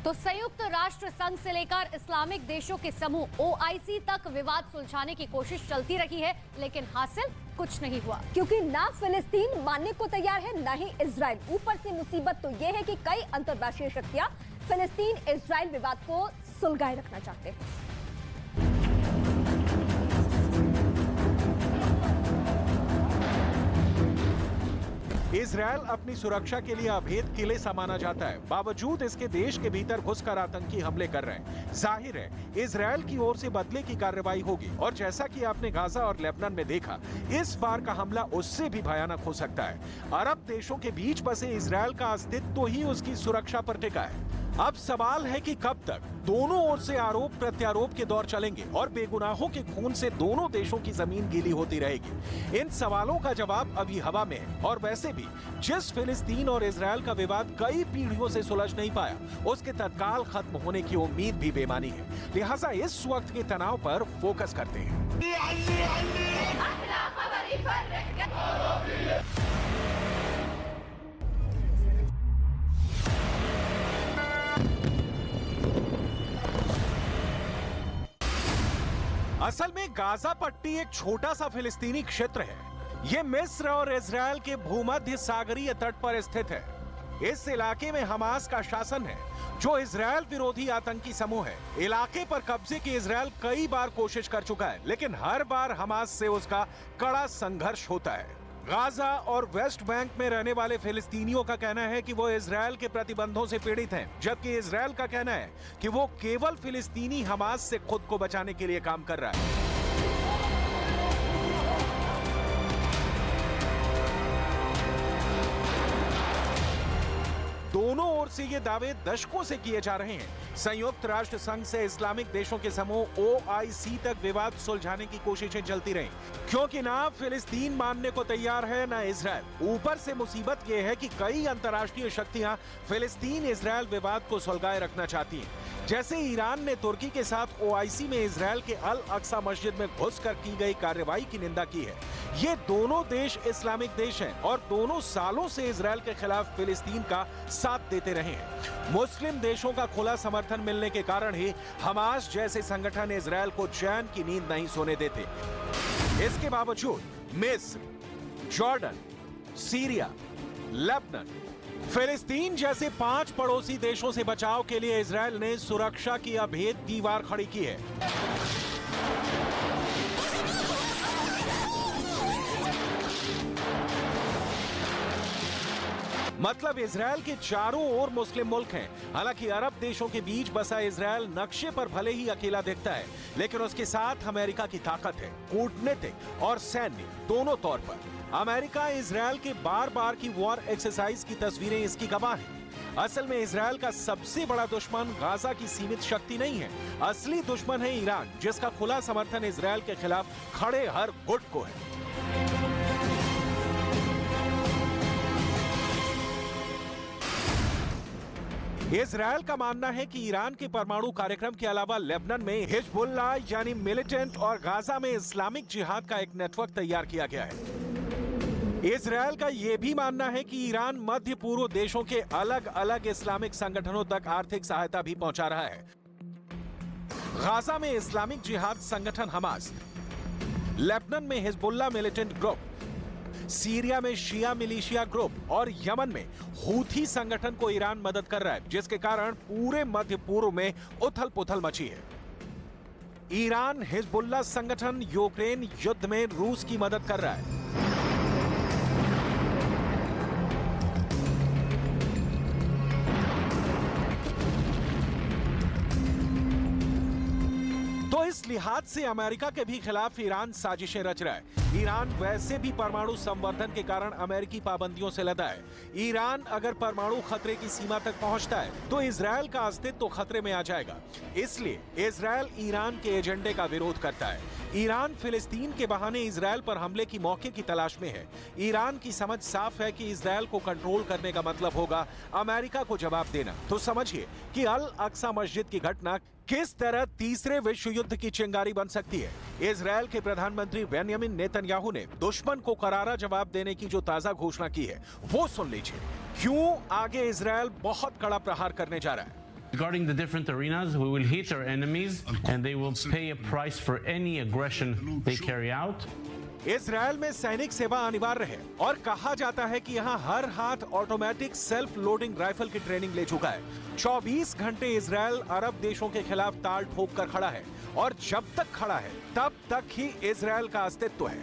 तो संयुक्त राष्ट्र संघ से लेकर इस्लामिक देशों के समूह ओआईसी तक विवाद सुलझाने की कोशिश चलती रही है, लेकिन हासिल कुछ नहीं हुआ, क्योंकि ना फिलिस्तीन मानने को तैयार है, ना ही इजराइल। ऊपर से मुसीबत तो यह है कि कई अंतर्राष्ट्रीय शक्तियां फिलिस्तीन इजराइल विवाद को सुलझाए रखना चाहते हैं। इजरायल अपनी सुरक्षा के लिए अभेद किले सा माना जाता है, बावजूद इसके देश के भीतर घुसकर आतंकी हमले कर रहे हैं। जाहिर है इजरायल की ओर से बदले की कार्रवाई होगी, और जैसा कि आपने गाजा और लेबनान में देखा, इस बार का हमला उससे भी भयानक हो सकता है। अरब देशों के बीच बसे इजरायल का अस्तित्व ही उसकी सुरक्षा पर टिका है। अब सवाल है कि कब तक दोनों ओर से आरोप प्रत्यारोप के दौर चलेंगे और बेगुनाहों के खून से दोनों देशों की जमीन गीली होती रहेगी। इन सवालों का जवाब अभी हवा में है। और वैसे भी जिस फिलिस्तीन और इजरायल का विवाद कई पीढ़ियों से सुलझ नहीं पाया, उसके तत्काल खत्म होने की उम्मीद भी बेमानी है। लिहाजा इस वक्त के तनाव पर फोकस करते हैं। असल में गाजा पट्टी एक छोटा सा फिलिस्तीनी क्षेत्र है। ये मिस्र और इजरायल के भूमध्य सागरीय तट पर स्थित है। इस इलाके में हमास का शासन है, जो इजरायल विरोधी आतंकी समूह है। इलाके पर कब्जे की इजरायल कई बार कोशिश कर चुका है, लेकिन हर बार हमास से उसका कड़ा संघर्ष होता है। गाजा और वेस्ट बैंक में रहने वाले फिलिस्तीनियों का कहना है कि वो इजरायल के प्रतिबंधों से पीड़ित हैं, जबकि इजरायल का कहना है कि वो केवल फिलिस्तीनी हमास से खुद को बचाने के लिए काम कर रहा है। दोनों ओर से ये दावे दशकों से किए जा रहे हैं। संयुक्त राष्ट्र संघ से इस्लामिक देशों के समूह ओआईसी तक विवाद सुलझाने की कोशिशें चलती रहीं, क्योंकि ना फिलिस्तीन मानने को तैयार है, ना इजरायल। ऊपर से मुसीबत ये है कि कई अंतर्राष्ट्रीय शक्तियां फिलिस्तीन इजरायल विवाद को सुलझाए रखना चाहती हैं। जैसे ईरान ने तुर्की के साथ ओआईसी में इजरायल के अल अक्सा मस्जिद में घुसकर की गई कार्रवाई की निंदा की है। ये दोनों देश इस्लामिक देश हैं और दोनों सालों से इजरायल के खिलाफ फिलिस्तीन का साथ देते रहे हैं। मुस्लिम देशों का खुला समर्थन मिलने के कारण ही हमास जैसे संगठन इजरायल को चैन की नींद नहीं सोने देते। इसके बावजूद मिस्र, जॉर्डन, सीरिया, लेबनान, फिलिस्तीन जैसे 5 पड़ोसी देशों से बचाव के लिए इजरायल ने सुरक्षा की अभेद दीवार खड़ी की है। मतलब इजरायल के चारों ओर मुस्लिम मुल्क हैं। हालांकि अरब देशों के बीच बसा इजरायल नक्शे पर भले ही अकेला दिखता है, लेकिन उसके साथ अमेरिका की ताकत है, कूटनीतिक और सैन्य दोनों तौर पर। अमेरिका इजरायल के बार बार की वॉर एक्सरसाइज की तस्वीरें इसकी गवाह हैं। असल में इजरायल का सबसे बड़ा दुश्मन गाजा की सीमित शक्ति नहीं है, असली दुश्मन है ईरान, जिसका खुला समर्थन इजरायल के खिलाफ खड़े हर गुट को है। इजरायल का मानना है कि ईरान के परमाणु कार्यक्रम के अलावा लेबनान में हिजबुल्लाह यानी मिलिटेंट और गाजा में इस्लामिक जिहाद का एक नेटवर्क तैयार किया गया है। इजरायल का यह भी मानना है कि ईरान मध्य पूर्व देशों के अलग अलग इस्लामिक संगठनों तक आर्थिक सहायता भी पहुंचा रहा है। गाजा में इस्लामिक जिहाद संगठन हमास, लेबनान में हिजबुल्लाह मिलिटेंट ग्रुप, सीरिया में शिया मिलिशिया ग्रुप और यमन में हूथी संगठन को ईरान मदद कर रहा है, जिसके कारण पूरे मध्य पूर्व में उथल पुथल मची है। ईरान हिजबुल्लाह संगठन यूक्रेन युद्ध में रूस की मदद कर रहा है। तो इस लिहाज से अमेरिका के भी खिलाफ ईरान साजिशें रच रहा है। ईरान वैसे भी परमाणु संवर्धन के कारण अमेरिकी पाबंदियों से लदा है। ईरान अगर परमाणु खतरे की सीमा तक पहुंचता है तो इजरायल का अस्तित्व तो खतरे में आ जाएगा। इसलिए इजरायल ईरान के एजेंडे का विरोध करता है। ईरान फिलिस्तीन के बहाने इजरायल पर हमले की मौके की तलाश में है। ईरान की समझ साफ है कि इजरायल को कंट्रोल करने का मतलब होगा अमेरिका को जवाब देना। तो समझिए कि अल अक्सा मस्जिद की घटना किस तरह तीसरे विश्व युद्ध की चिंगारी बन सकती है। इजरायल के प्रधानमंत्री बेंयामिन नेतन्याहू ने दुश्मन को करारा जवाब देने की जो ताजा घोषणा की है वो सुन लीजिए। क्यों आगे इजरायल बहुत कड़ा प्रहार करने जा रहा है। Regarding the different arenas, we will hit our enemies and they will pay a price for any aggression they carry out. Israel में सैनिक सेवा अनिवार्य है और कहा जाता है कि यहाँ हर हाथ ऑटोमेटिक सेल्फ लोडिंग राइफल की ट्रेनिंग ले चुका है। 24 घंटे इजरायल अरब देशों के खिलाफ ताल ठोक कर खड़ा है और जब तक खड़ा है तब तक ही इजरायल का अस्तित्व है।